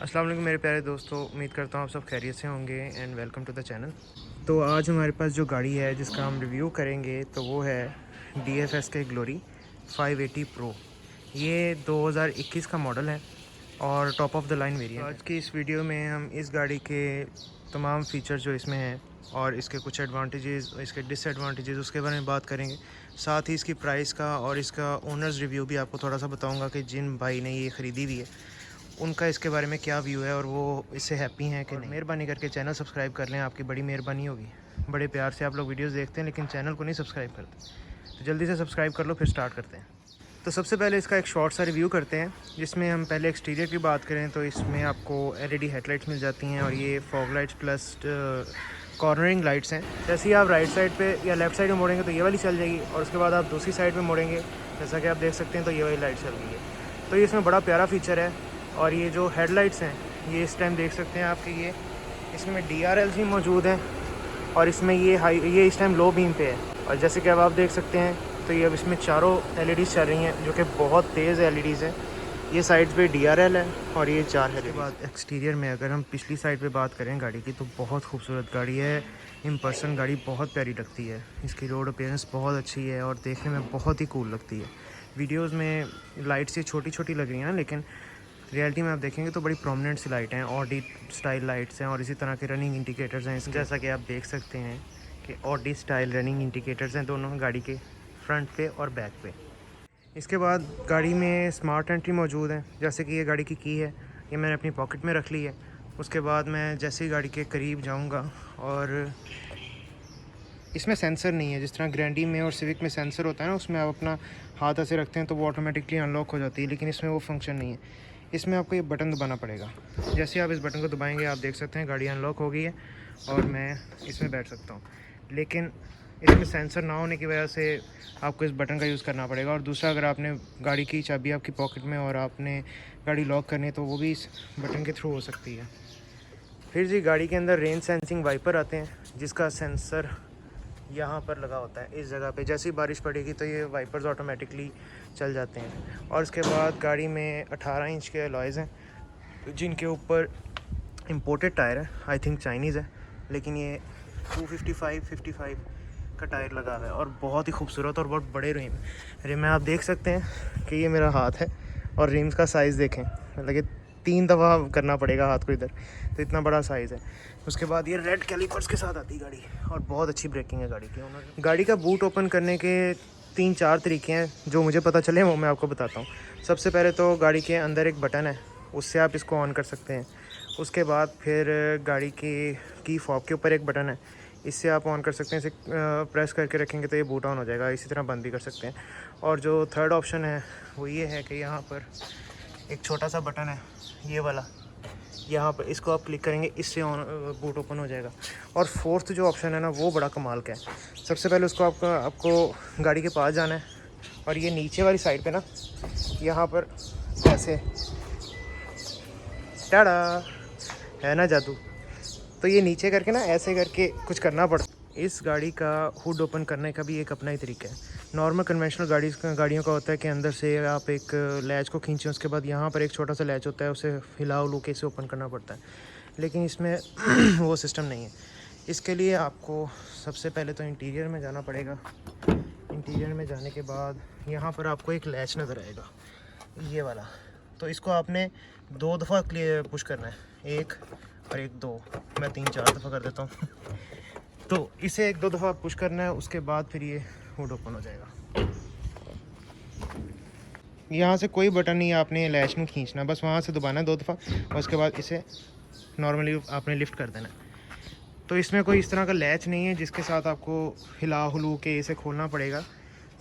अस्सलाम वालेकुम मेरे प्यारे दोस्तों, उम्मीद करता हूँ आप सब खैरियत से होंगे and welcome to the channel. तो आज हमारे पास जो गाड़ी है जिसका हम रिव्यू करेंगे तो वो है DFS के ग्लोरी 580 प्रो। ये 2021 का मॉडल है और top of the line variant है। आज की इस वीडियो में हम इस गाड़ी के तमाम फ़ीचर्स जो इसमें हैं और इसके कुछ एडवांटेजेस, इसके डिसएडवांटेजेस, उसके बारे में बात करेंगे। साथ ही इसकी प्राइस का और इसका ओनर्स रिव्यू भी आपको थोड़ा सा बताऊंगा कि जिन भाई ने ये ख़रीदी हुई है उनका इसके बारे में क्या व्यू है और वो इससे हैप्पी हैं कि नहीं। मेहरबानी करके चैनल सब्सक्राइब कर लें, आपकी बड़ी मेहरबानी होगी। बड़े प्यार से आप लोग वीडियोस देखते हैं लेकिन चैनल को नहीं सब्सक्राइब करते, तो जल्दी से सब्सक्राइब कर लो, फिर स्टार्ट करते हैं। तो सबसे पहले इसका एक शॉर्ट सा रिव्यू करते हैं, जिसमें हम पहले एक्सटीरियर की बात करें तो इसमें आपको LED हेडलाइट्स मिल जाती हैं और ये fog lights plus cornering lights हैं। जैसे ही आप राइट साइड पे या लेफ़्ट साइड में मोड़ेंगे तो ये वाली चल जाएगी और उसके बाद आप दूसरी साइड पे मोड़ेंगे जैसा कि आप देख सकते हैं तो ये वाली लाइट चल रही है। तो ये इसमें बड़ा प्यारा फीचर है। और ये जो हेडलाइट्स हैं ये इस टाइम देख सकते हैं आपके, ये इसमें DRLs भी मौजूद हैं और इसमें ये इस टाइम लो बीम पे है। और जैसे कि अब आप देख सकते हैं तो ये अब इसमें चारों LEDs चल रही हैं जो कि बहुत तेज़ LEDs हैं। ये साइड पे DRL है और ये 4 है। उसके बाद एक्सटीरियर में अगर हम पिछली साइड पे बात करें गाड़ी की तो बहुत खूबसूरत गाड़ी है। इन पर्सन गाड़ी बहुत प्यारी लगती है, इसकी रोड अपीयरेंस बहुत अच्छी है और देखने में बहुत ही कूल लगती है। वीडियोज़ में लाइट्स ये छोटी छोटी लग रही हैं ना, लेकिन रियलिटी में आप देखेंगे तो बड़ी प्रोमिनेंट सी लाइट हैं, ऑडी स्टाइल लाइट्स हैं और इसी तरह के रनिंग इंडिकेटर्स हैं। जैसा कि आप देख सकते हैं कि ऑडी स्टाइल रनिंग इंडिकेटर्स हैं दोनों गाड़ी के फ्रंट पे और बैक पे। इसके बाद गाड़ी में स्मार्ट एंट्री मौजूद है। जैसे कि ये गाड़ी की है, ये मैंने अपनी पॉकेट में रख ली है। उसके बाद मैं जैसे ही गाड़ी के करीब जाऊँगा, और इसमें सेंसर नहीं है जिस तरह ग्रैंडी में और सिविक में सेंसर होता है ना, उसमें आप अपना हाथ ऐसे रखते हैं तो वो ऑटोमेटिकली अनलॉक हो जाती है, लेकिन इसमें वो फंक्शन नहीं है। इसमें आपको ये बटन दबाना पड़ेगा। जैसे आप इस बटन को दबाएंगे आप देख सकते हैं गाड़ी अनलॉक हो गई है और मैं इसमें बैठ सकता हूँ। लेकिन इसमें सेंसर ना होने की वजह से आपको इस बटन का यूज़ करना पड़ेगा। और दूसरा, अगर आपने गाड़ी की चाबी आपकी पॉकेट में और आपने गाड़ी लॉक करनी है तो वो भी इस बटन के थ्रू हो सकती है। फिर जी गाड़ी के अंदर रेन सेंसिंग वाइपर आते हैं जिसका सेंसर यहाँ पर लगा होता है इस जगह पे। जैसे ही बारिश पड़ेगी तो ये वाइपर्स ऑटोमेटिकली चल जाते हैं। और उसके बाद गाड़ी में 18 इंच के अलॉयज़ हैं जिनके ऊपर इंपोर्टेड टायर है, आई थिंक चाइनीज़ है, लेकिन ये 255 का टायर लगा हुआ है और बहुत ही खूबसूरत और बहुत बड़े रिम है। आप देख सकते हैं कि ये मेरा हाथ है और रिम्स का साइज़ देखें, मतलब कि 3 दफ़ा करना पड़ेगा हाथ को इधर, तो इतना बड़ा साइज़ है। उसके बाद ये रेड कैलिपर्स के साथ आती है गाड़ी और बहुत अच्छी ब्रेकिंग है गाड़ी की। गाड़ी का बूट ओपन करने के 3-4 तरीके हैं, जो मुझे पता चले वो मैं आपको बताता हूँ। सबसे पहले तो गाड़ी के अंदर एक बटन है, उससे आप इसको ऑन कर सकते हैं। उसके बाद फिर गाड़ी की फॉब के ऊपर एक बटन है, इससे आप ऑन कर सकते हैं। इसे प्रेस करके रखेंगे तो ये बूट ऑन हो जाएगा, इसी तरह बंद भी कर सकते हैं। और जो थर्ड ऑप्शन है वो ये है कि यहाँ पर एक छोटा सा बटन है, ये वाला, यहाँ पर इसको आप क्लिक करेंगे, इससे ऑन बूट ओपन हो जाएगा। और फोर्थ जो ऑप्शन है ना वो बड़ा कमाल का है। सबसे पहले उसको आपको गाड़ी के पास जाना है और ये नीचे वाली साइड पे ना, यहाँ पर ऐसे टाड़ा है ना जादू, तो ये नीचे करके ना ऐसे करके कुछ करना पड़ता है। इस गाड़ी का हुड ओपन करने का भी एक अपना ही तरीका है। नॉर्मल कन्वेंशनल गाड़ियों का होता है कि अंदर से आप एक लैच को खींचें, उसके बाद यहाँ पर एक छोटा सा लैच होता है, उसे हिला उलू के इसे ओपन करना पड़ता है। लेकिन इसमें वो सिस्टम नहीं है। इसके लिए आपको सबसे पहले तो इंटीरियर में जाना पड़ेगा। इंटीरियर में जाने के बाद यहाँ पर आपको एक लैच नज़र आएगा, ये वाला। तो इसको आपने 2 दफ़ा पुश करना है, 1 और 1 2, मैं 3-4 दफ़ा कर देता हूँ। तो इसे 1-2 दफ़ा पुश करना है, उसके बाद फिर ये हुड ओपन हो जाएगा। यहाँ से कोई बटन नहीं है, आपने लैच में खींचना, बस वहाँ से दबाना है 2 दफ़ा और उसके बाद इसे नॉर्मली आपने लिफ्ट कर देना है। तो इसमें कोई इस तरह का लैच नहीं है जिसके साथ आपको हिला हुलू के इसे खोलना पड़ेगा।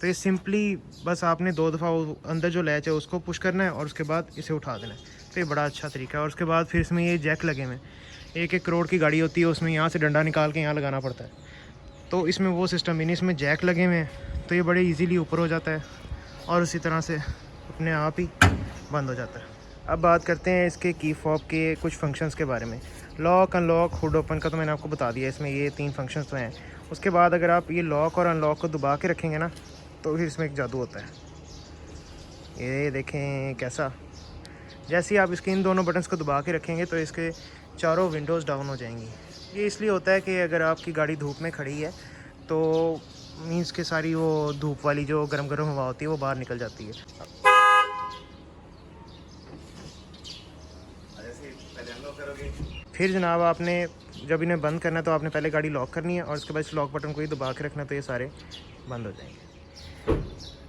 तो ये सिंपली बस आपने 2 दफ़ा अंदर जो लैच है उसको पुश करना है और उसके बाद इसे उठा देना है। तो ये बड़ा अच्छा तरीका है। और उसके बाद फिर इसमें ये जैक लगे हुए हैं। 1-1 करोड़ की गाड़ी होती है, उसमें यहाँ से डंडा निकाल के यहाँ लगाना पड़ता है, तो इसमें वो सिस्टम भी नहीं, इसमें जैक लगे हुए हैं तो ये बड़े इजीली ऊपर हो जाता है और उसी तरह से अपने आप ही बंद हो जाता है। अब बात करते हैं इसके की फॉब के कुछ फंक्शंस के बारे में। लॉक, अनलॉक, हुड ओपन का तो मैंने आपको बता दिया, इसमें ये 3 फंक्शंस तो हैं। उसके बाद अगर आप ये लॉक और अनलॉक को दबा के रखेंगे ना तो फिर इसमें एक जादू होता है। ये देखें कैसा, जैसे ही आप इसके इन दोनों बटन्स को दबा के रखेंगे तो इसके चारों विंडोज़ डाउन हो जाएंगी। ये इसलिए होता है कि अगर आपकी गाड़ी धूप में खड़ी है तो मीन्स के सारी वो धूप वाली जो गर्म गर्म हवा होती है वो बाहर निकल जाती है। फिर जनाब आपने जब इन्हें बंद करना है तो आपने पहले गाड़ी लॉक करनी है और उसके बाद इस लॉक बटन को ही दबा के रखना, तो ये सारे बंद हो जाएंगे।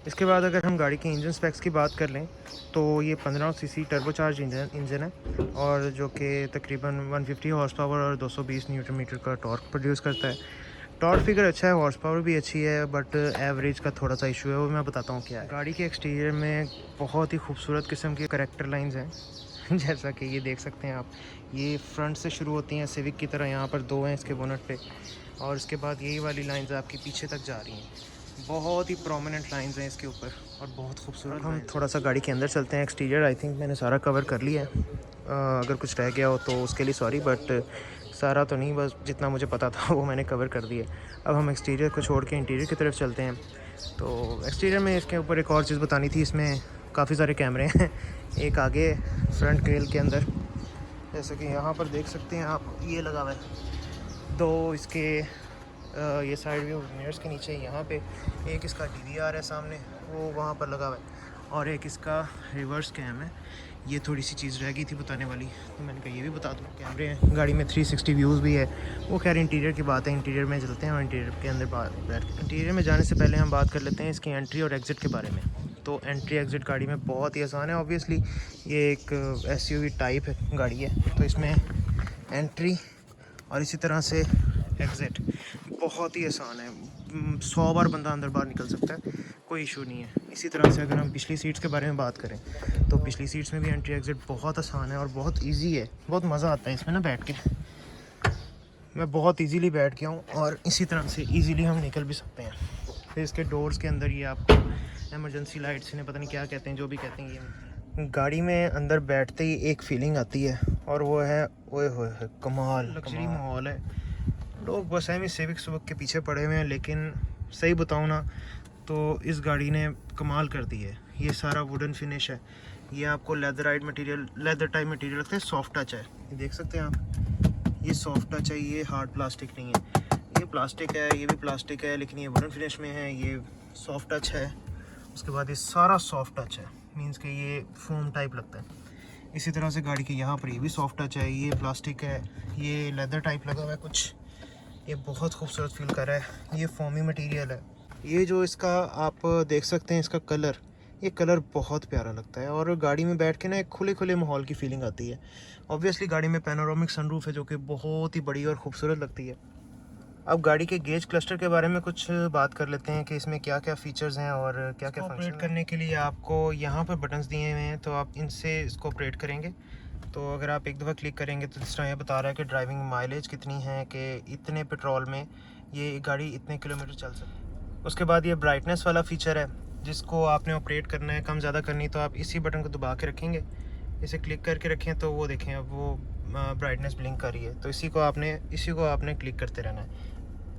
इसके बाद अगर हम गाड़ी के इंजन स्पेक्स की बात कर लें तो ये 15 सीसी टर्बोचार्ज इंजन है और जो कि तकरीबन 150 हॉर्स पावर और 220 न्यूटन मीटर का टॉर्क प्रोड्यूस करता है। टॉर्क फिगर अच्छा है, हॉर्स पावर भी अच्छी है, बट एवरेज का थोड़ा सा इशू है, वो मैं बताता हूँ क्या है। गाड़ी के एक्सटीरियर में बहुत ही खूबसूरत किस्म की करेक्टर लाइंस हैं जैसा कि ये देख सकते हैं आप। ये फ्रंट से शुरू होती हैं सिविक की तरह, यहाँ पर 2 हैं इसके बोनट पे, और उसके बाद यही वाली लाइंस आपकी पीछे तक जा रही हैं। बहुत ही प्रोमिनेंट लाइंस हैं इसके ऊपर और बहुत खूबसूरत। हम थोड़ा सा गाड़ी के अंदर चलते हैं। एक्सटीरियर आई थिंक मैंने सारा कवर कर लिया है, अगर कुछ रह गया हो तो उसके लिए सॉरी, बट सारा तो नहीं, बस जितना मुझे पता था वो मैंने कवर कर दिया। अब हम एक्सटीरियर को छोड़ के इंटीरियर की तरफ चलते हैं। तो एक्सटीरियर में इसके ऊपर एक और चीज़ बतानी थी, इसमें काफ़ी सारे कैमरे हैं। एक आगे फ्रंट ग्रिल के अंदर, जैसे कि यहाँ पर देख सकते हैं आप, ये लगा हुआ है। 2 इसके ये साइड व्यू मिरर्स के नीचे यहाँ पे एक इसका DVR है सामने, वो वहाँ पर लगा हुआ है, और एक इसका रिवर्स कैम है। ये थोड़ी सी चीज़ रह गई थी बताने वाली, तो मैंने कहा ये भी बता दूँ। कैमरे हैं गाड़ी में, 360 व्यूज़ भी है। वो खैर इंटीरियर की बात है, इंटीरियर में चलते हैं और इंटीरियर के अंदर बैठ इंटीरियर में जाने से पहले हम बात कर लेते हैं इसकी एंट्री और एग्ज़िट के बारे में। तो एंट्री एग्ज़िट गाड़ी में बहुत ही आसान है। ऑब्वियसली ये एक SUV टाइप है गाड़ी है, तो इसमें एंट्री और इसी तरह से एग्ज़िट बहुत ही आसान है। 100 बार बंदा अंदर बाहर निकल सकता है, कोई इशू नहीं है। इसी तरह से अगर हम पिछली सीट्स के बारे में बात करें तो पिछली सीट्स में भी एंट्री एग्ज़िट बहुत आसान है और बहुत इजी है। बहुत मज़ा आता है इसमें ना बैठ के, मैं बहुत इजीली बैठ गया हूँ और इसी तरह से इजीली हम निकल भी सकते हैं। फिर इसके डोर्स के अंदर ये आपको एमरजेंसी लाइट्स, इन्हें पता नहीं क्या कहते हैं, जो भी कहते हैं, ये गाड़ी में अंदर बैठते ही एक फ़ीलिंग आती है और वो है ओए होए कमाल, लग्जरी माहौल है। लोग बस एम सिविक सुबक के पीछे पड़े हुए हैं, लेकिन सही बताऊँ ना तो इस गाड़ी ने कमाल कर दी है। ये सारा वुडन फिनिश है, ये आपको लेदर टाइप मटेरियल लगता है, सॉफ्ट टच है। ये देख सकते हैं आप, ये सॉफ्ट टच है, ये हार्ड प्लास्टिक नहीं है। ये प्लास्टिक है, ये भी प्लास्टिक है, लेकिन ये वुडन फिनिश में है, ये सॉफ्ट टच है। उसके बाद ये सारा सॉफ्ट टच है, मीन्स कि ये फोम टाइप लगता है। इसी तरह से गाड़ी के यहाँ पर ये भी सॉफ्ट टच है, ये प्लास्टिक है, ये लेदर टाइप लगा हुआ है कुछ, ये बहुत खूबसूरत फील कर रहा है। ये फोमी मटेरियल है। ये जो इसका आप देख सकते हैं इसका कलर, ये कलर बहुत प्यारा लगता है और गाड़ी में बैठ के ना एक खुले खुले माहौल की फीलिंग आती है। ऑब्वियसली गाड़ी में पैनोरामिक सनरूफ है जो कि बहुत ही बड़ी और ख़ूबसूरत लगती है। अब गाड़ी के गेज क्लस्टर के बारे में कुछ बात कर लेते हैं कि इसमें क्या क्या फ़ीचर्स हैं और क्या क्या ऑपरेट करने के लिए आपको यहाँ पर बटन्स दिए हुए हैं, तो आप इनसे इसको ऑपरेट करेंगे। तो अगर आप एक दफ़ा क्लिक करेंगे तो इस तरह ये बता रहा है कि ड्राइविंग माइलेज कितनी है, कि इतने पेट्रोल में ये गाड़ी इतने किलोमीटर चल सकती है। उसके बाद ये ब्राइटनेस वाला फ़ीचर है, जिसको आपने ऑपरेट करना है, कम ज़्यादा करनी, तो आप इसी बटन को दबा के रखेंगे, इसे क्लिक करके रखें तो वो देखें अब वो ब्राइटनेस ब्लिंक कर रही है। तो इसी को आपने क्लिक करते रहना है।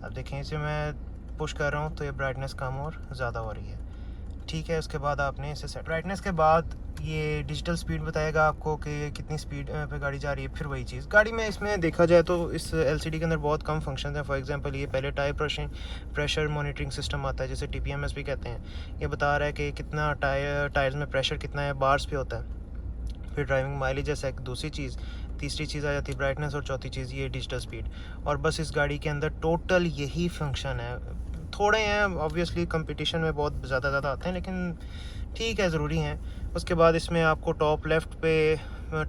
अब देखें इसे मैं पुश कर रहा हूँ तो ये ब्राइटनेस कम और ज़्यादा हो रही है, ठीक है। उसके बाद आपने इसे सेट, ब्राइटनेस के बाद ये डिजिटल स्पीड बताएगा आपको कि कितनी स्पीड पे गाड़ी जा रही है। फिर वही चीज़ गाड़ी में इसमें देखा जाए तो इस LCD के अंदर बहुत कम फंक्शन हैं। फॉर एग्जांपल ये पहले टायर प्रेशर मॉनिटरिंग सिस्टम आता है, जिसे TPMS भी कहते हैं। ये बता रहा है कि कितना टायर्स में प्रेशर कितना है, बार्स पे होता है। फिर ड्राइविंग माइलेज जैसा एक दूसरी चीज़, तीसरी चीज़ आ जाती है ब्राइटनेस, और चौथी चीज़ ये डिजिटल स्पीड। और बस इस गाड़ी के अंदर टोटल यही फंक्शन है। थोड़े हैं ऑब्वियसली, कंपटीशन में बहुत ज़्यादा आते हैं, लेकिन ठीक है, ज़रूरी हैं। उसके बाद इसमें आपको टॉप लेफ़्ट पे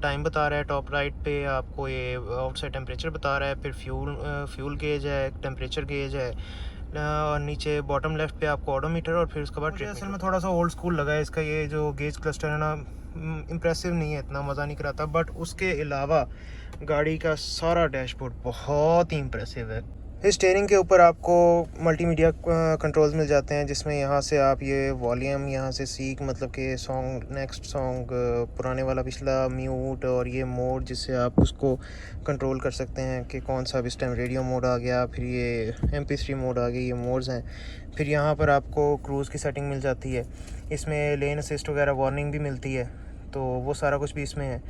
टाइम बता रहा है, टॉप राइट पे आपको ये आउटसाइड टेम्परेचर बता रहा है, फिर फ्यूल गेज है, टेम्परेचर गेज है, और नीचे बॉटम लेफ़्ट पे आपको ऑडोमीटर, और फिर उसके बाद असल में थोड़ा सा ओल्ड स्कूल लगा है इसका। ये जो गेज क्लस्टर है ना, इम्प्रेसिव नहीं है, इतना मज़ा नहीं कराता, बट उसके अलावा गाड़ी का सारा डैशबोर्ड बहुत ही इम्प्रेसिव है। इस स्टीयरिंग के ऊपर आपको मल्टीमीडिया कंट्रोल्स मिल जाते हैं, जिसमें यहाँ से आप ये वॉल्यूम, यहाँ से सीक मतलब कि सॉन्ग, नेक्स्ट सॉन्ग, पुराने वाला पिछला, म्यूट, और ये मोड जिससे आप उसको कंट्रोल कर सकते हैं कि कौन सा अब इस टाइम रेडियो मोड आ गया, फिर ये MP3 मोड आ गई, ये मोड्स हैं। फिर यहाँ पर आपको क्रूज़ की सेटिंग मिल जाती है, इसमें लेन असिस्ट वगैरह वार्निंग भी मिलती है। तो वो सारा कुछ भी इसमें है।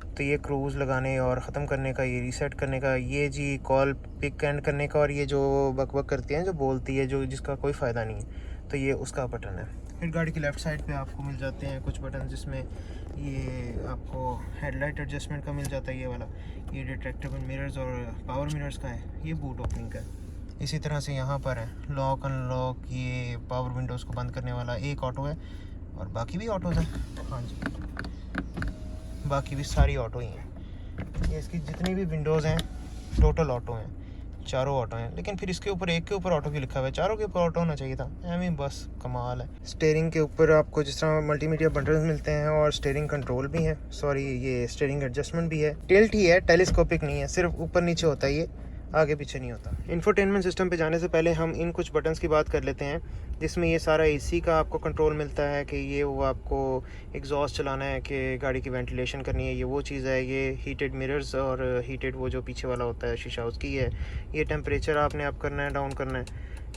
तो ये क्रूज़ लगाने और ख़त्म करने का, ये रीसेट करने का, ये जी कॉल पिक एंड करने का, और ये जो बक बक करती हैं, जो बोलती है, जो जिसका कोई फ़ायदा नहीं है, तो ये उसका बटन है। फिर गाड़ी की लेफ़्ट साइड पे आपको मिल जाते हैं कुछ बटन, जिसमें ये आपको हेडलाइट एडजस्टमेंट का मिल जाता है, ये वाला, ये रिट्रैक्टेबल मिरर्स और पावर मिरर्स का है, ये बूट ओपनिंग का है। इसी तरह से यहाँ पर है लॉक अनलॉक, ये पावर विंडोज़ को बंद करने वाला, एक ऑटो है और बाकी भी ऑटोज़ हैं। हाँ जी, बाकी भी सारी ऑटो ही हैं। ये इसकी जितनी भी विंडोज़ हैं टोटल ऑटो हैं, चारों ऑटो हैं। लेकिन फिर इसके ऊपर एक के ऊपर ऑटो क्यों लिखा हुआ है? चारों के ऊपर ऑटो होना चाहिए था। एम बस कमाल है। स्टीयरिंग के ऊपर आपको जिस तरह मल्टीमीडिया बटन्स मिलते हैं और स्टीयरिंग कंट्रोल भी है, सॉरी ये स्टीयरिंग एडजस्टमेंट भी है। टिल्ट ही है, टेलीस्कोपिक नहीं है, सिर्फ ऊपर नीचे होता है, ये आगे पीछे नहीं होता। इंफोटेनमेंट सिस्टम पे जाने से पहले हम इन कुछ बटन्स की बात कर लेते हैं, जिसमें ये सारा एसी का आपको कंट्रोल मिलता है कि ये वो आपको एग्जॉस्ट चलाना है कि गाड़ी की वेंटिलेशन करनी है, ये वो चीज़ है। ये हीटेड मिरर्स और हीटेड वो जो पीछे वाला होता है शीशा, उसकी है। ये टेम्परेचर आपने अप करना है, डाउन करना है,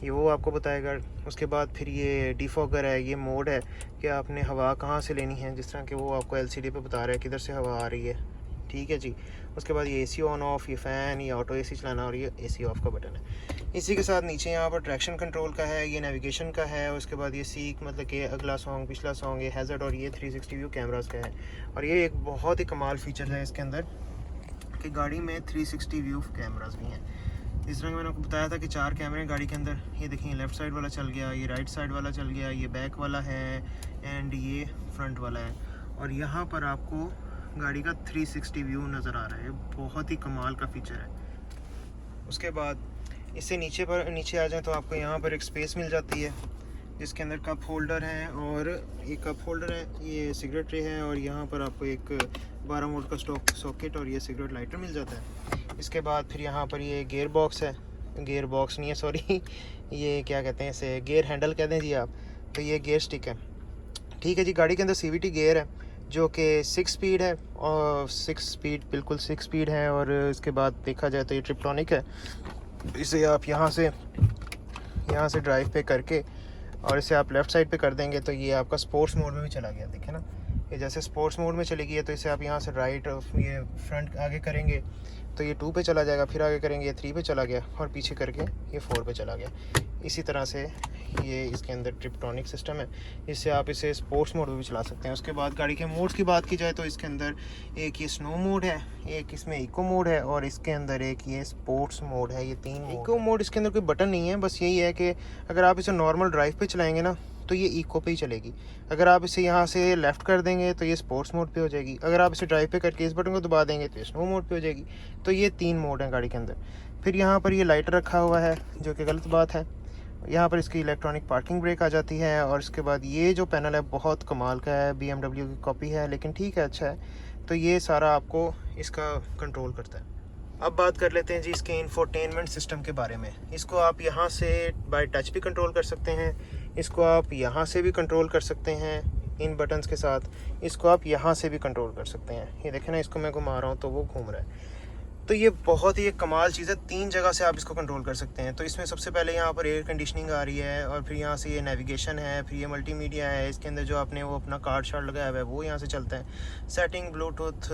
ये वो आपको बताएगा। उसके बाद फिर ये डिफॉगर है, ये मोड है कि आपने हवा कहाँ से लेनी है, जिस तरह कि वो आपको एलसीडी पे बता रहा है किधर से हवा आ रही है, ठीक है जी। उसके बाद ये एसी ऑन ऑफ, ये फ़ैन, ये ऑटो एसी चलाना, और ये एसी ऑफ का बटन है। इसी के साथ नीचे यहाँ पर ट्रैक्शन कंट्रोल का है, ये नेविगेशन का है। उसके बाद ये सीक, मतलब कि अगला सॉन्ग, पिछला सॉन्ग, ये हैज़र्ड, और ये 360 व्यू कैमरास का है। और ये एक बहुत ही कमाल फीचर है इसके अंदर कि गाड़ी में 360 व्यू कैमरास भी हैं। इस तरह मैंने आपको बताया था कि 4 कैमरे गाड़ी के अंदर। ये देखिए लेफ़्ट साइड वाला चल गया, ये राइट साइड वाला चल गया, ये बैक वाला है एंड ये फ्रंट वाला है। और यहाँ पर आपको गाड़ी का 360 व्यू नज़र आ रहा है, बहुत ही कमाल का फीचर है। उसके बाद इससे नीचे आ जाए तो आपको यहाँ पर एक स्पेस मिल जाती है, जिसके अंदर कप होल्डर है, और ये कप होल्डर है, ये सिगरेट ट्रे है, और यहाँ पर आपको एक 12 वोल्ट का सॉकेट और ये सिगरेट लाइटर मिल जाता है। इसके बाद फिर यहाँ पर ये गियर बॉक्स है, गियर बॉक्स नहीं है सॉरी ये क्या कहते हैं इसे, गियर हैंडल कहते हैं जी आप। तो ये गियर स्टिक है, ठीक है जी। गाड़ी के अंदर CVT गियर है जो कि 6 स्पीड है, और 6 स्पीड, बिल्कुल 6 स्पीड है। और इसके बाद देखा जाए तो ये ट्रिप्टॉनिक है। इसे आप यहाँ से ड्राइव पे करके और इसे आप लेफ़्ट साइड पे कर देंगे तो ये आपका स्पोर्ट्स मोड में भी चला गया, देखें ना, ये जैसे स्पोर्ट्स मोड में चली गई है। तो इसे आप यहाँ से राइट, ये फ्रंट आगे करेंगे तो ये 2 पे चला जाएगा, फिर आगे करेंगे ये 3 पे चला गया, और पीछे करके ये 4 पे चला गया। इसी तरह से ये इसके अंदर ट्रिप्टॉनिक सिस्टम है, इससे आप इसे स्पोर्ट्स मोड में भी चला सकते हैं। उसके बाद गाड़ी के मोड्स की बात की जाए तो इसके अंदर एक ये स्नो मोड है, एक इसमें इको मोड है, और इसके अंदर एक ये स्पोर्ट्स मोड है। ये 3 इको मोड, इसके अंदर कोई बटन नहीं है, बस यही है कि अगर आप इसे नॉर्मल ड्राइव पे चलाएंगे ना तो ये इको पे ही चलेगी। अगर आप इसे यहाँ से लेफ़्ट कर देंगे तो ये स्पोर्ट्स मोड पे हो जाएगी। अगर आप इसे ड्राइव पे करके इस बटन को दबा देंगे तो ये स्नो मोड पे हो जाएगी। तो ये 3 मोड हैं गाड़ी के अंदर। फिर यहाँ पर ये लाइटर रखा हुआ है, जो कि गलत बात है। यहाँ पर इसकी इलेक्ट्रॉनिक पार्किंग ब्रेक आ जाती है। और इसके बाद ये जो पैनल है बहुत कमाल का है, BMW की कॉपी है, लेकिन ठीक है, अच्छा है। तो ये सारा आपको इसका कंट्रोल करता है। अब बात कर लेते हैं जी इसके इंफोटेनमेंट सिस्टम के बारे में। इसको आप यहाँ से बाय टच भी कंट्रोल कर सकते हैं, इसको आप यहाँ से भी कंट्रोल कर सकते हैं इन बटन्स के साथ, इसको आप यहाँ से भी कंट्रोल कर सकते हैं। ये देखें ना, इसको मैं घुमा रहा हूँ तो वो घूम रहा है। तो ये बहुत ही एक कमाल चीज़ है, 3 जगह से आप इसको कंट्रोल कर सकते हैं। तो इसमें सबसे पहले यहाँ पर एयर कंडीशनिंग आ रही है, और फिर यहाँ से ये नेविगेशन है, फिर ये मल्टीमीडिया है। इसके अंदर जो आपने वो अपना कार्ड शार्ड लगाया हुआ है वो यहाँ से चलता है। सेटिंग, ब्लूटूथ,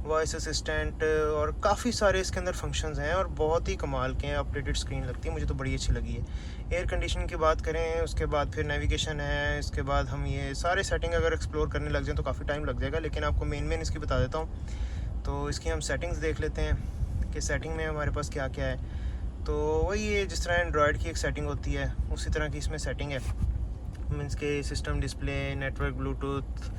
वॉइस असिस्टेंट, और काफ़ी सारे इसके अंदर फंक्शंस हैं, और बहुत ही कमाल के हैं। अपडेटेड स्क्रीन लगती है, मुझे तो बड़ी अच्छी लगी है। एयर कंडीशनिंग की बात करें, उसके बाद फिर नेविगेशन है। इसके बाद हम ये सारे सेटिंग अगर एक्सप्लोर करने लग जाएँ तो काफ़ी टाइम लग जाएगा, लेकिन आपको मेन इसकी बता देता हूँ। तो इसकी हम सेटिंग्स देख लेते हैं कि सेटिंग में हमारे पास क्या क्या है। तो वही है, जिस तरह एंड्रॉयड की एक सेटिंग होती है उसी तरह की इसमें सेटिंग है। मीन्स के system, display, network, Bluetooth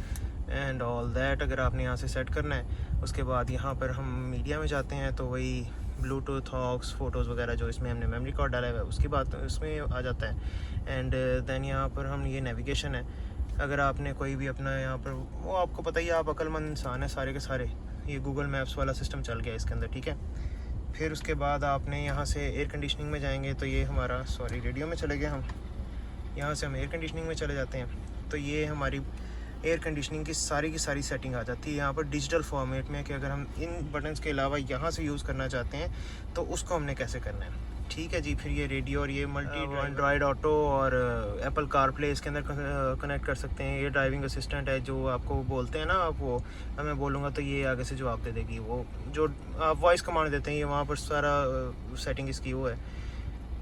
and all that अगर आपने यहाँ से सेट करना है। उसके बाद यहाँ पर हम मीडिया में जाते हैं तो वही ब्लूटूथ, हॉक्स, फ़ोटोज़ वगैरह जो इसमें हमने मेमोरी कार्ड डाला हुआ है उसकी बात उसमें आ जाता है। एंड देन यहाँ पर हम ये नेविगेशन है। अगर आपने कोई भी अपना यहाँ पर, वो आपको पता ही है, आप अक्लमंद इंसान है सारे के सारे। ये गूगल मैप्स वाला सिस्टम चल गया इसके अंदर, ठीक है। फिर उसके बाद आपने यहाँ से एयर कंडीशनिंग में जाएंगे तो ये हमारा, सॉरी रेडियो में चले गए हम, यहाँ से हम एयर कंडीशनिंग में चले जाते हैं। तो ये हमारी एयर कंडीशनिंग की सारी सेटिंग आ जाती है यहाँ पर डिजिटल फॉर्मेट में, कि अगर हम इन बटन्स के अलावा यहाँ से यूज़ करना चाहते हैं तो उसको हमने कैसे करना है। ठीक है जी। फिर ये रेडियो और ये मल्टी एंड्रॉयड ऑटो और एप्पल कार प्ले इसके अंदर कनेक्ट कर सकते हैं। ये ड्राइविंग असिस्टेंट है जो आपको बोलते हैं ना, आप वो मैं बोलूँगा तो ये आगे से जवाब दे देगी। वो जो आप वॉइस कमांड देते हैं ये वहाँ पर सारा सेटिंग इसकी वो है।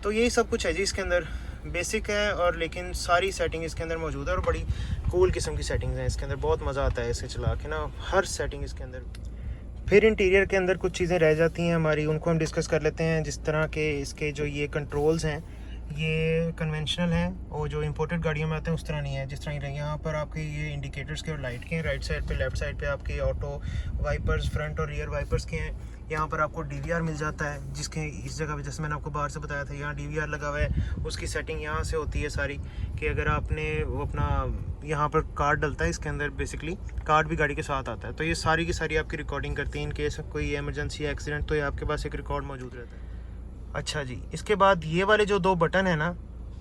तो यही सब कुछ है जी इसके अंदर, बेसिक है और लेकिन सारी सेटिंग इसके अंदर मौजूद है और बड़ी कूल किस्म की सेटिंग्स हैं इसके अंदर। बहुत मज़ा आता है इसे चला के ना, हर सेटिंग इसके अंदर। फिर इंटीरियर के अंदर कुछ चीज़ें रह जाती हैं हमारी, उनको हम डिस्कस कर लेते हैं। जिस तरह के इसके जो ये कंट्रोल्स हैं ये कन्वेंशनल हैं और जो इंपोर्टेड गाड़ियों में आते हैं उस तरह नहीं है। जिस तरह यहाँ पर आपके ये इंडिकेटर्स के और लाइट के हैं, राइट साइड पे लेफ्ट साइड पे आपके ऑटो वाइपर्स, फ्रंट और रियर वाइपर्स के हैं। यहाँ पर आपको DVR मिल जाता है, जिसके इस जगह पे जैसे मैंने आपको बाहर से बताया था यहाँ DVR लगा हुआ है। उसकी सेटिंग यहाँ से होती है सारी, कि अगर आपने वो अपना यहाँ पर कार्ड डलता है इसके अंदर, बेसिकली कार्ड भी गाड़ी के साथ आता है, तो ये सारी की सारी आपकी रिकॉर्डिंग करती है। इन केस कोई इमरजेंसी एक्सीडेंट तो ये आपके पास एक रिकॉर्ड मौजूद रहता है। अच्छा जी, इसके बाद ये वाले जो 2 बटन है ना,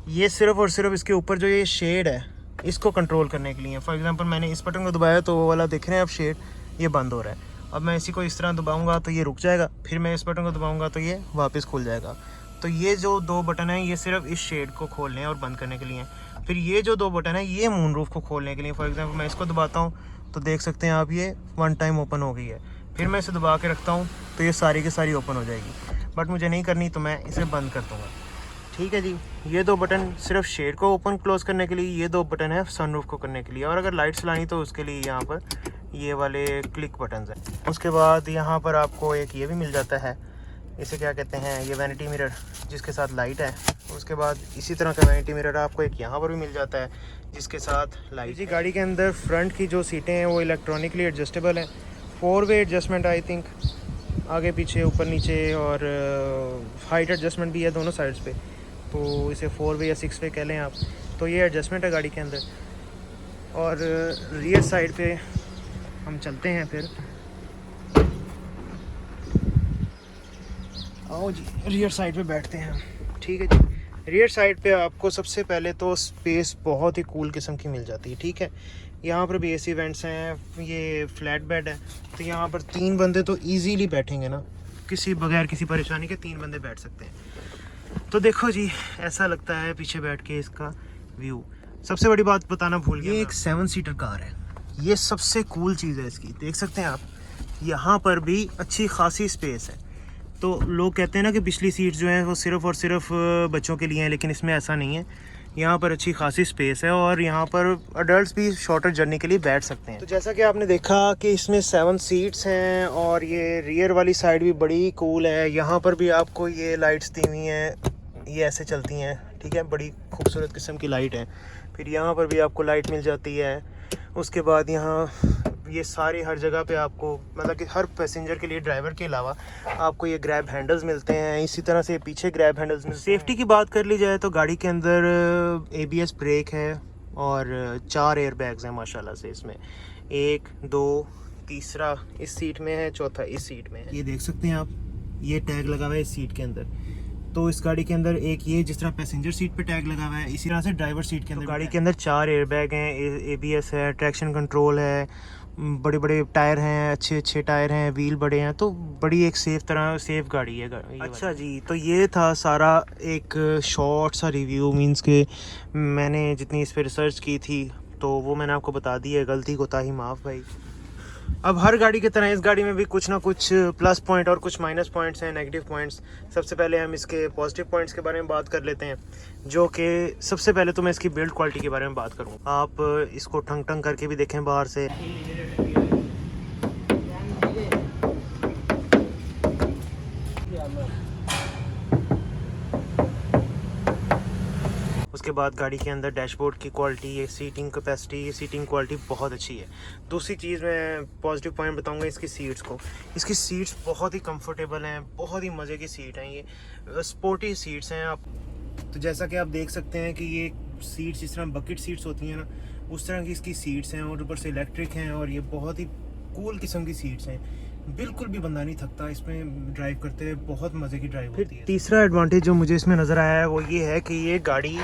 ये सिर्फ और सिर्फ इसके ऊपर जो ये शेड है इसको कंट्रोल करने के लिए। फॉर एग्जांपल मैंने इस बटन को दबाया तो वो वाला देख रहे हैं आप शेड, ये बंद हो रहा है। अब मैं इसी को इस तरह दबाऊंगा तो ये रुक जाएगा, फिर मैं इस बटन को दबाऊंगा तो ये वापस खुल जाएगा। तो ये जो 2 बटन हैं ये सिर्फ इस शेड को खोलने और बंद करने के लिए हैं। फिर ये जो 2 बटन हैं ये मूनरूफ को खोलने के लिए। फॉर एग्जांपल मैं इसको दबाता हूँ तो देख सकते हैं आप ये 1 टाइम ओपन हो गई है। फिर मैं इसे दबा के रखता हूँ तो ये सारी की सारी ओपन हो जाएगी, बट मुझे नहीं करनी तो मैं इसे बंद कर दूँगा। ठीक है जी, ये 2 बटन सिर्फ शेड को ओपन क्लोज करने के लिए, ये 2 बटन है सनरूफ को करने के लिए। और अगर लाइट चलानी तो उसके लिए यहाँ पर ये वाले क्लिक बटन हैं। उसके बाद यहाँ पर आपको एक ये भी मिल जाता है, इसे क्या कहते हैं, ये वैनिटी मिरर जिसके साथ लाइट है। उसके बाद इसी तरह का वैनिटी मिरर आपको एक यहाँ पर भी मिल जाता है जिसके साथ लाइट। जी गाड़ी के अंदर फ्रंट की जो सीटें हैं वो इलेक्ट्रॉनिकली एडजस्टेबल हैं। 4 वे एडजस्टमेंट आई थिंक, आगे पीछे ऊपर नीचे, और हाइट एडजस्टमेंट भी है दोनों साइड्स पे, तो इसे 4 वे या 6 वे कह लें आप। तो ये एडजस्टमेंट है गाड़ी के अंदर। और रियर साइड पे हम चलते हैं फिर। आओ जी रियर साइड पे बैठते हैं। ठीक है जी, रियर साइड पे आपको सबसे पहले तो स्पेस बहुत ही कूल किस्म की मिल जाती है। ठीक है, यहाँ पर भी AC वेंट्स हैं, ये फ्लैट बेड है, तो यहाँ पर 3 बंदे तो इजीली बैठेंगे ना, बगैर किसी परेशानी के 3 बंदे बैठ सकते हैं। तो देखो जी ऐसा लगता है पीछे बैठ के इसका व्यू। सबसे बड़ी बात बताना भूल गया, ये एक 7 सीटर कार है। ये सबसे कूल चीज़ है इसकी, देख सकते हैं आप, यहाँ पर भी अच्छी खासी स्पेस है। तो लोग कहते हैं ना कि पिछली सीट जो है वो सिर्फ़ और सिर्फ बच्चों के लिए हैं, लेकिन इसमें ऐसा नहीं है। यहाँ पर अच्छी खासी स्पेस है और यहाँ पर अडल्ट्स भी शॉर्टर जर्नी के लिए बैठ सकते हैं। तो जैसा कि आपने देखा कि इसमें 7 सीट्स हैं और ये रियर वाली साइड भी बड़ी कूल है। यहाँ पर भी आपको ये लाइट्स दी हुई हैं, ये ऐसे चलती हैं। ठीक है, बड़ी खूबसूरत किस्म की लाइट है। फिर यहाँ पर भी आपको लाइट मिल जाती है। उसके बाद यहाँ ये सारी हर जगह पे आपको, मतलब कि हर पैसेंजर के लिए ड्राइवर के अलावा आपको ये ग्रैब हैंडल्स मिलते हैं। इसी तरह से पीछे ग्रैब हैंडल्स मिलते हैं। सेफ्टी की बात कर ली जाए तो गाड़ी के अंदर ABS ब्रेक है और 4 एयर बैग्स हैं माशाल्लाह से। इसमें 1, 2, तीसरा इस सीट में है, चौथा इस सीट में है। ये देख सकते हैं आप, ये टैग लगा हुआ है इस सीट के अंदर। तो इस गाड़ी के अंदर एक ये जिस तरह पैसेंजर सीट पे टैग लगा हुआ है, इसी तरह से ड्राइवर सीट के अंदर गाड़ी के अंदर 4 एयर बैग हैं, ABS है, ट्रैक्शन कंट्रोल है, बड़े बड़े टायर हैं, अच्छे टायर हैं, व्हील बड़े हैं। तो बड़ी एक सेफ गाड़ी है। अच्छा जी, तो ये था सारा एक शॉर्ट सा रिव्यू। मींस के मैंने जितनी इस पर रिसर्च की थी तो वो मैंने आपको बता दी है। गलती कोताही माफ़ भाई। अब हर गाड़ी की तरह इस गाड़ी में भी कुछ ना कुछ प्लस पॉइंट और कुछ माइनस पॉइंट्स हैं, नेगेटिव पॉइंट्स। सबसे पहले हम इसके पॉजिटिव पॉइंट्स के बारे में बात कर लेते हैं, जो कि सबसे पहले तो मैं इसकी बिल्ड क्वालिटी के बारे में बात करूँ। आप इसको ठंग करके भी देखें बाहर से। उसके बाद गाड़ी के अंदर डैशबोर्ड की क्वालिटी, ये सीटिंग कैपेसिटी, ये सीटिंग क्वालिटी बहुत अच्छी है। दूसरी चीज़ मैं पॉजिटिव पॉइंट बताऊंगा इसकी सीट्स को। इसकी सीट्स बहुत ही कंफर्टेबल हैं, बहुत ही मज़े की सीट हैं, ये स्पोर्टी सीट्स हैं। आप तो जैसा कि आप देख सकते हैं कि ये सीट्स जिस तरह बकेट सीट्स होती हैं ना, उस तरह की इसकी सीट्स हैं और ऊपर से इलेक्ट्रिक हैं और ये बहुत ही कूल किस्म की सीट्स हैं। बिल्कुल भी बंदा नहीं थकता इसमें ड्राइव करते हुए, बहुत मज़े की ड्राइव होती है। तीसरा एडवांटेज जो मुझे इसमें नज़र आया है वो ये है कि ये गाड़ी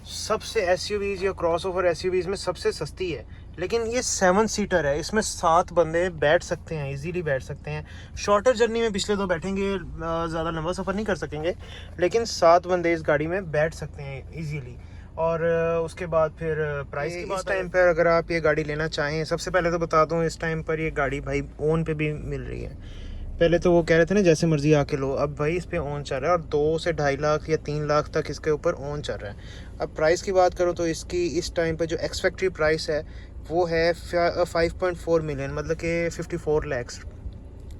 सबसे SUVs या क्रॉसओवर SUVs में सबसे सस्ती है। लेकिन ये 7 सीटर है, इसमें 7 बंदे बैठ सकते हैं, इजीली बैठ सकते हैं। शॉर्टर जर्नी में पिछले 2 बैठेंगे, ज़्यादा लंबा सफ़र नहीं कर सकेंगे, लेकिन 7 बंदे इस गाड़ी में बैठ सकते हैं इजीली। और उसके बाद फिर प्राइस की बात, इस टाइम पर अगर आप ये गाड़ी लेना चाहें, सबसे पहले तो बता दूं इस टाइम पर ये गाड़ी भाई ओन पे भी मिल रही है। पहले तो वो कह रहे थे ना जैसे मर्जी आके लो, अब भाई इस पे ऑन चल रहा है और 2 से 2.5 लाख या 3 लाख तक इसके ऊपर ऑन चल रहा है। अब प्राइस की बात करूँ तो इसकी इस टाइम पे जो एक्स फैक्ट्री प्राइस है वो है 5.4 मिलियन, मतलब कि 54 लैक्स।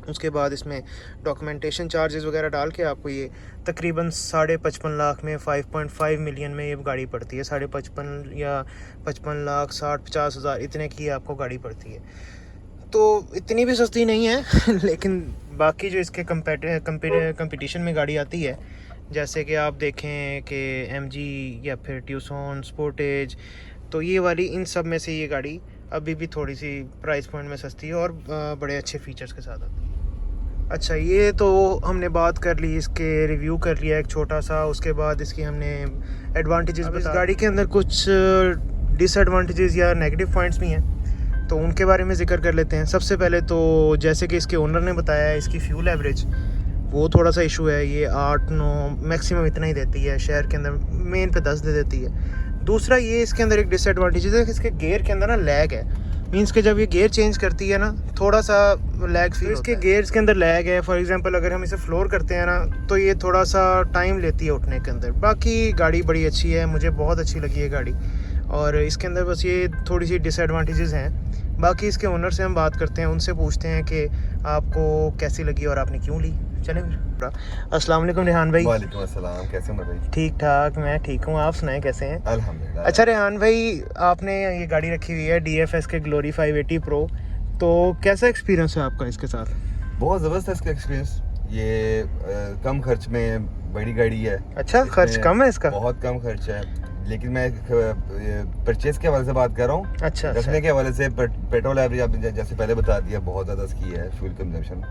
उसके बाद इसमें डॉक्यूमेंटेशन चार्जेस वगैरह डाल के आपको ये तकरीबन 55.5 लाख में 5.5 मिलियन में ये गाड़ी पड़ती है। 55.5 या 55 लाख 60-50 हज़ार इतने की आपको गाड़ी पड़ती है, तो इतनी भी सस्ती नहीं है लेकिन बाकी जो इसके कंपटीशन में गाड़ी आती है, जैसे कि आप देखें कि MG या फिर ट्यूसॉन स्पोर्टेज, तो ये वाली इन सब में से ये गाड़ी अभी भी थोड़ी सी प्राइस पॉइंट में सस्ती है और बड़े अच्छे फीचर्स के साथ आती है। अच्छा, ये तो हमने बात कर ली, इसके रिव्यू कर लिया एक छोटा सा। उसके बाद इसकी हमने एडवांटेजेस बता, इस गाड़ी के अंदर कुछ डिसएडवांटेजेस या नेगेटिव पॉइंट्स भी हैं, तो उनके बारे में ज़िक्र कर लेते हैं। सबसे पहले तो जैसे कि इसके ओनर ने बताया है, इसकी फ्यूल एवरेज वो थोड़ा सा इशू है, ये 8-9 मैक्सिमम इतना ही देती है, शहर के अंदर मेन पे 10 दे देती है। दूसरा ये इसके अंदर एक डिसएडवांटेज है कि इसके गेयर के अंदर ना लैग है, मीन्स कि जब ये गेयर चेंज करती है ना थोड़ा सा लैग फील होता है। इसके गेयर्स के अंदर लैग है। फॉर एग्जांपल अगर हम इसे फ्लोर करते हैं ना तो ये थोड़ा सा टाइम लेती है उठने के अंदर। बाकी गाड़ी बड़ी अच्छी है, मुझे बहुत अच्छी लगी है गाड़ी, और इसके अंदर बस ये थोड़ी सी डिसएडवांटेजेस हैं। बाकी इसके ओनर से हम बात करते हैं, उनसे पूछते हैं कि आपको कैसी लगी और आपने क्यों ली। चलें फिर। अस्सलाम वालेकुम रेहान भाई। वालेकुम अस्सलाम, कैसे हैं भाई? ठीक ठाक, मैं ठीक हूँ, आप सुनाएं कैसे हैं? अल्हम्दुलिल्लाह। अच्छा रेहान भाई, आपने ये गाड़ी रखी हुई है DFS के ग्लोरी 580 प्रो, तो कैसा एक्सपीरियंस है आपका इसके साथ? बहुत ज़बरदस्त है इसका एक्सपीरियंस। ये कम खर्च में बड़ी गाड़ी है। अच्छा, खर्च कम है इसका? बहुत कम खर्च है, लेकिन मैं परचेज के हवाले से बात कर रहा हूँ। अच्छा, रखने के हवाले से पेट्रोल एवरेज आपने जैसे पहले बता दिया बहुत ज़्यादा इसकी है। फ्यूल कंजम्पशन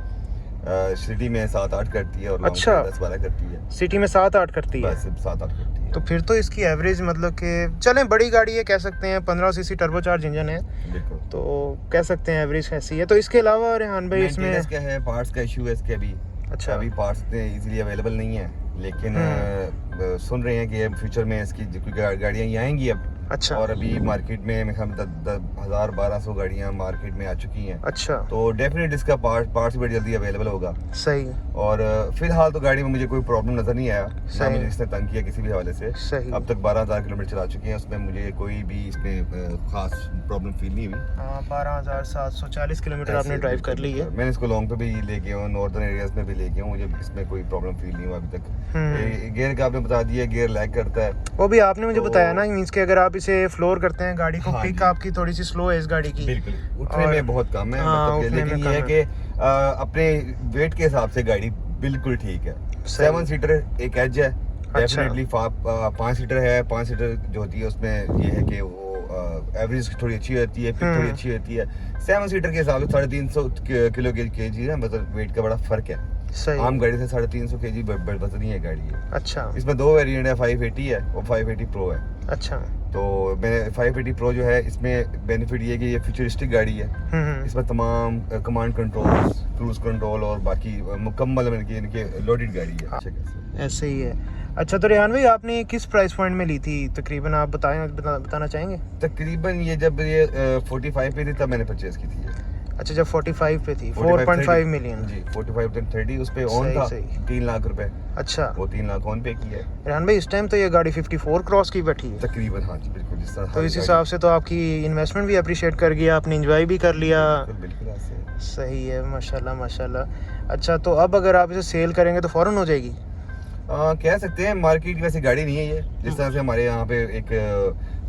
सिटी में 7-8 करती है और अच्छा 10-12 करती है। सिटी में 7-8 करती है? बस 7-8 करती है। तो फिर तो इसकी एवरेज मतलब कि चलें बड़ी गाड़ी है कह सकते हैं, 15 सीसी टर्बोचार्ज इंजन है, बिल्कुल, तो कह सकते हैं एवरेज ऐसी है। तो इसके अलावा रेहान भाई इसमें क्या है, पार्ट्स का इशू है इसके भी। अच्छा, अभी पार्ट्स इतने इजीली अवेलेबल नहीं है, लेकिन सुन रहे हैं कि फ्यूचर में इसकी गाड़ियाँ ही आएंगी अब। अच्छा, और अभी मार्केट में 10,000-1200 गाड़ियाँ मार्केट में आ चुकी हैं। अच्छा, तो डेफिनेटली इसका पार्ट्स बड़ी जल्दी अवेलेबल होगा। सही। और फिलहाल तो गाड़ी में मुझे कोई प्रॉब्लम नज़र नहीं आया, ना मुझे इसने तंग किया किसी भी हवाले से। सही। अब तक 12,000 किलोमीटर चला चुके हैं, उसमें मुझे कोई भी इसमें खास प्रॉब्लम फील नहीं हुई। हाँ, 12,740 किलोमीटर आपने ड्राइव कर ली है। मैंने इसको लॉन्ग पे भी लेके हूँ, नॉर्दर्न एरियाज में भी लेके हूँ, मुझे इसमें कोई प्रॉब्लम फील नहीं हुआ अभी तक। गियर का आपने बता दिया, गियर लैग करता है, वो भी आपने मुझे बताया ना, मींस कि अगर आप इसे फ्लोर करते हैं गाड़ी को, पिक आपकी थोड़ी सी स्लो है इस गाड़ी की। बिल्कुल, उठने में बहुत कम है, मतलब लेकिन ये है कि अपने वेट के हिसाब से गाड़ी बिल्कुल ठीक है। 7 सीटर एक एज है, डेफिनेटली 5 सीटर है। 5 सीटर जो होती है उसमें ये है कि वो एवरेज थोड़ी अच्छी होती है, पिक थोड़ी अच्छी होती है। 7 सीटर के हिसाब से 350 किलो केजी है, मतलब वेट का बड़ा फर्क है। सही। आम गाड़ी से 350 केजी वजन ही है गाड़ी है। अच्छा, इसमें 2 वेरिएंट है, 580 है और 580 प्रो है। अच्छा, तो मैं 580 प्रो जो है, इसमें बेनिफिट ये है कि ये फ्यूचरिस्टिक गाड़ी है। इसमें तमाम कमांड कंट्रोल, क्रूज कंट्रोल और बाकी मुकम्मल इनके लोडेड गाड़ी है। अच्छा, ऐसे ही है। अच्छा, तो रेहान भाई आपने किस प्राइस पॉइंट में ली थी तकरीबन, आप बताना चाहेंगे? तकरीबन ये जब ये 45 पे थी तब मैंने परचेज की थी। अच्छा, जब 45 पे थी, 4.5 मिलियन जी, 45-30 उस पे ऑन था, 3 लाख रुपए। अच्छा, वो 3 लाख ऑन पे किया है। रेहान भाई इस टाइम तो ये गाड़ी 54 क्रॉस की बैठी है तकरीबन। हाँ जी, बिल्कुल, जिस तरह। तो इस हिसाब से तो आपकी इन्वेस्टमेंट भी अप्रिशिएट कर गया, आपने एंजॉय भी कर लिया। बिल्कुल सही है, माशाल्लाह माशाल्लाह। अच्छा, तो अब अगर आप इसे सेल करेंगे तो फौरन हो जाएगी? कह सकते हैं, मार्केट की वैसे गाड़ी नहीं है ये। जिस तरह से हमारे यहाँ पे एक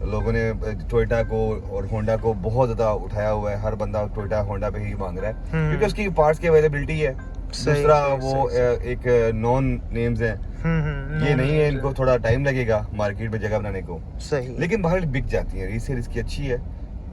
लोगों ने टोयोटा को और होंडा को बहुत ज़्यादा उठाया हुआ है, हर बंदा टोयोटा होंडा पे ही मांग रहा है क्योंकि उसकी पार्ट्स की अवेलेबिलिटी है। दूसरा वो एक नॉन नेम्स हैं, ये नहीं है, इनको थोड़ा टाइम लगेगा मार्केट में जगह बनाने को। सही, लेकिन बाहर बिक जाती है, रीसेल इसकी अच्छी है,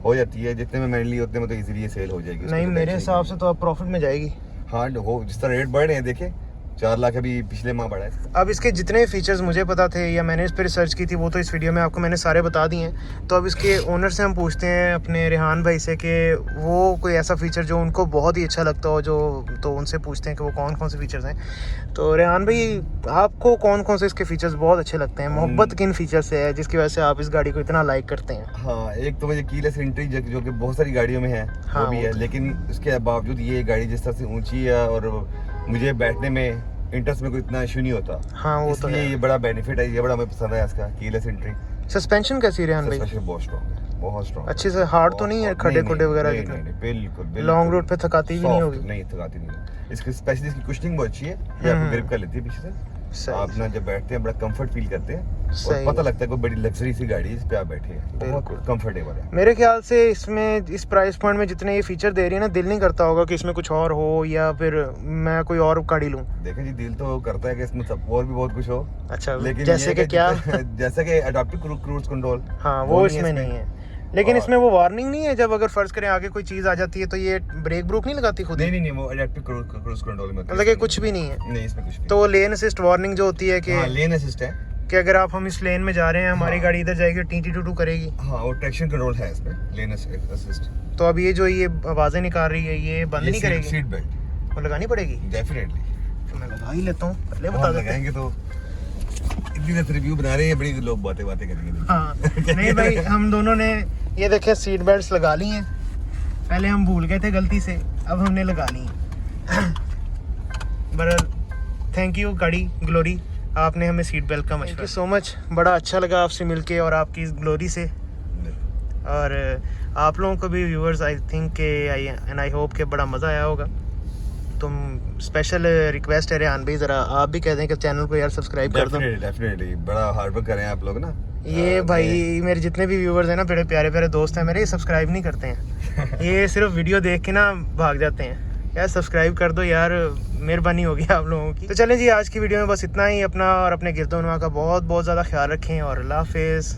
हो जाती है। जितने में मैंने ली उतने में तो इजीली ये सेल हो जाएगी। नहीं, मेरे हिसाब से तो अब प्रॉफिट में जाएगी। हाँ, हो जिस तरह रेट बढ़ रहे हैं, देखे 4 लाख अभी पिछले माह बढ़ा है। अब इसके जितने फीचर्स मुझे पता थे या मैंने इस पर रिसर्च की थी वो तो इस वीडियो में आपको मैंने सारे बता दिए हैं। तो अब इसके ओनर से हम पूछते हैं अपने रेहान भाई से कि वो कोई ऐसा फ़ीचर जो उनको बहुत ही अच्छा लगता हो जो, तो उनसे पूछते हैं कि वो कौन कौन से फ़ीचर्स हैं। तो रेहान भाई, आपको कौन कौन से इसके फ़ीचर्स बहुत अच्छे लगते हैं? मोहब्बत किन फ़ीचर से है जिसकी वजह से आप इस गाड़ी को इतना लाइक करते हैं? हाँ, एक तो मुझे कीलेस एंट्री जो कि बहुत सारी गाड़ियों में है, हाँ, वो भी वो है, तो। लेकिन उसके बावजूद ये गाड़ी जिस तरह से ऊंची है और मुझे बैठने में इंटरेस्ट में कोई इतना इशू नहीं होता। हाँ, वो तो इसलिए है। ये बड़ा बेनिफिट है, ये बड़ा हमें पसंद है इसका कीलेस एंट्री। सस्पेंशन कैसी रेहान भाई? सस्पेंशन बहुत स्ट्रॉन्ग है, बहुत स्ट्रॉन्ग। अच्छे से हार्ड तो नहीं है खड्डे खुड्डे वगैरह? नहीं, नहीं, नहीं, बिल्कुल लॉन्ग रूट पे थकाती भी नहीं होगी? नहीं, थकाती नहीं। इसकी स्पेशली इसकी कुशनिंग बहुत अच्छी है, ये आपको ग्रिप कर लेती है पीछे से। आप ना जब बैठते हैं बड़ा कंफर्ट फील करते हैं और पता लगता है कोई बड़ी लग्जरी सी गाड़ी है इस पे आप बैठे हैं, बहुत कंफर्टेबल है। मेरे ख्याल से इसमें इस प्राइस पॉइंट में जितने ये फीचर दे रही है ना, दिल नहीं करता होगा कि इसमें कुछ और हो या फिर मैं कोई और गाड़ी लूं। देखें जी, दिल तो करता है कि इसमें सब और भी बहुत कुछ हो। अच्छा, लेकिन जैसे कि क्या? जैसे कि अडॉप्टिव क्रूज कंट्रोल, हाँ, वो इसमें नहीं है। लेकिन इसमें वो वार्निंग नहीं है जब अगर फर्ज करें आगे कोई चीज आ जाती है तो ये ब्रेक ब्रूक नहीं लगाती खुद? नहीं, वो अडॉप्टिव क्रूज कंट्रोल में मतलब कि कुछ भी नहीं है? नहीं, इसमें कुछ नहीं। तो लेन असिस्ट वार्निंग जो होती है कि लेन असिस्ट है कि अगर हम इस लेन में जा रहे हैं, हमारी गाड़ी इधर जाएगी, टी करेगी। हाँ, वो ट्रैक्शन कंट्रोल है इसमें, लेन असिस्ट। तो अब ये जो ये आवाजें निकाल रही है ये बंद नहीं करेगी? सीट बेल्ट वो लगानी पड़ेगी? डेफिनेटली। तो मैं लगा ही लेता हूँ, पहले बता देते। लगाएंगे तो इतनी देर रिव्यू बना रहे हैं, बड़ी लोग बातें करेंगे। हाँ नहीं भाई, हम दोनों ने ये देखे सीट बेल्ट्स लगा ली हैं। पहले हम भूल गए थे गलती से, अब हमने लगा ली हैं। बहरहाल थैंक यू गाड़ी ग्लोरी, आपने हमें सीट बेल्ट का मशवरा। सो मच, बड़ा अच्छा लगा आपसे मिलके और आपकी इस ग्लोरी से। और आप लोगों को भी व्यूअर्स आई थिंक के आई होप के बड़ा मज़ा आया होगा। तुम स्पेशल रिक्वेस्ट है रेहान भाई, ज़रा आप भी कह दें कि चैनल को यार सब्सक्राइब कर दो। डेफिनेटली बड़ा हार्ड वर्क कर रहे हैं आप लोग ना। ये भाई मेरे जितने भी व्यूअर्स हैं ना, बड़े प्यारे प्यारे दोस्त हैं मेरे, ये सब्सक्राइब नहीं करते हैं। ये सिर्फ वीडियो देख के ना भाग जाते हैं। यार सब्सक्राइब कर दो यार, मेहरबानी होगी आप लोगों की। तो चलें जी, आज की वीडियो में बस इतना ही। अपना और अपने गिरदोनवा का बहुत बहुत ज़्यादा ख्याल रखें और अल्लाह हाफिज़।